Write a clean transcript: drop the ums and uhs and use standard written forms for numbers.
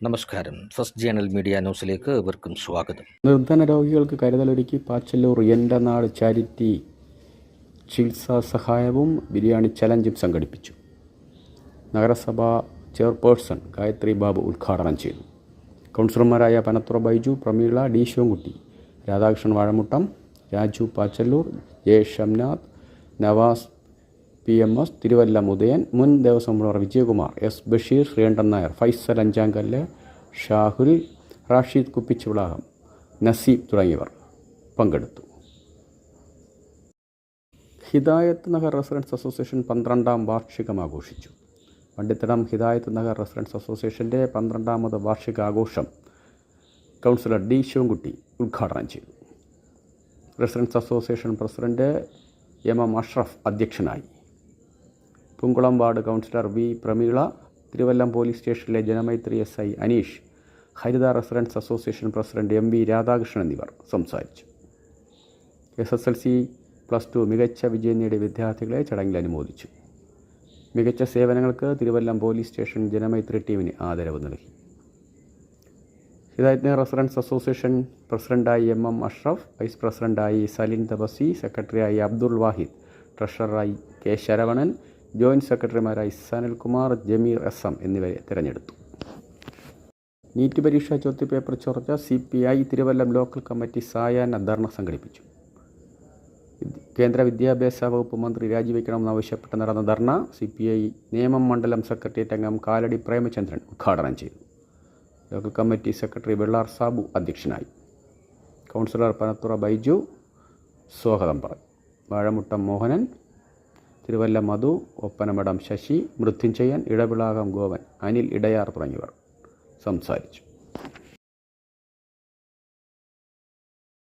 നമസ്കാരം. First journal media ന്യൂസിലേക്ക് ഏവർക്കും സ്വാഗതം. നിർധന രോഗികൾക്ക് കരുതലൊരുക്കി പാച്ചല്ലൂർ എൻ്റെ നാട് ചാരിറ്റി ചികിത്സാ സഹായവും ബിരിയാണി ചലഞ്ചും സംഘടിപ്പിച്ചു. നഗരസഭാ ചെയർപേഴ്സൺ ഗായത്രി ബാബു ഉദ്ഘാടനം ചെയ്തു. കൗൺസിലർമാരായ Panathura Baiju, Prameela, D Sivankutty, Radhakrishnan Vazhamuttam, Raju Pachalloor, A Shamnath, Navas PMS, Thiruvallam Udayan, മുൻ ദേവസ്വം ബോർഡ് വിജയകുമാർ, S ബഷീർ, ശ്രീകണ്ഠൻ നായർ, ഫൈസൽ അഞ്ചാങ്കല്ല്, ഷാഹുൽ, റാഷിദ് കുപ്പിച്ചുവിളാകം, നസീബ് തുടങ്ങിയവർ പങ്കെടുത്തു. ഹിദായത്ത് നഗർ റെസിഡൻസ് അസോസിയേഷൻ 12ാം വാർഷികം ആഘോഷിച്ചു. വണ്ടിത്തടം ഹിദായത്ത് നഗർ റെസിഡൻസ് അസോസിയേഷൻ്റെ 12ാമത് വാർഷികാഘോഷം കൗൺസിലർ ഡി ശിവൻകുട്ടി ഉദ്ഘാടനം ചെയ്തു. Residence association president MM Ashraf അധ്യക്ഷനായി. Pungulam ward councillor V Prameela, Thiruvallam police സ്റ്റേഷനിലെ Janamaithri SI Aneesh, Haritha residence association president MV Radhakrishnan എന്നിവർ സംസാരിച്ചു. SSLC+2 മികച്ച വിജയം നേടിയ വിദ്യാർത്ഥികളെ ചടങ്ങിൽ അനുമോദിച്ചു. മികച്ച സേവനങ്ങൾക്ക് തിരുവല്ലം പോലീസ് സ്റ്റേഷൻ ജനമൈത്രി ടീമിന് ആദരവ് നൽകി. ഹിദായത്ത് റെസിഡൻസ് അസോസിയേഷൻ പ്രസിഡന്റായി MM അഷ്റഫ്, വൈസ് പ്രസിഡന്റായി സലിൻ തബസി, സെക്രട്ടറിയായി അബ്ദുൾ വാഹിദ്, ട്രഷററായി K ശരവണൻ, ജോയിൻറ്റ് സെക്രട്ടറിമാരായി സനൽകുമാർ, ജമീർ SM എന്നിവരെ തിരഞ്ഞെടുത്തു. നീറ്റ് പരീക്ഷാ ചോദ്യപേപ്പർ ചോർച്ച CPI തിരുവല്ലം ലോക്കൽ കമ്മിറ്റി സായാഹ്ന ധർണ സംഘടിപ്പിച്ചു. കേന്ദ്ര വിദ്യാഭ്യാസ വകുപ്പ് മന്ത്രി രാജിവെക്കണമെന്നാവശ്യപ്പെട്ട് നടന്ന ധർണ CPI നേമം മണ്ഡലം സെക്രട്ടേറിയറ്റ് അംഗം കാലടി പ്രേമചന്ദ്രൻ ഉദ്ഘാടനം ചെയ്തു. Local committee secretary Vellar Sabu അധ്യക്ഷനായി. കൗൺസിലർ പനത്തുറ ബൈജു സ്വാഗതം പറഞ്ഞു. വാഴമുട്ടം മോഹനൻ, തിരുവല്ല മധു, ഒപ്പനമടം ശശി, മൃത്യുഞ്ജയൻ, ഇടവിളാകം ഗോവൻ, അനിൽ ഇടയാർ തുടങ്ങിയവർ സംസാരിച്ചു.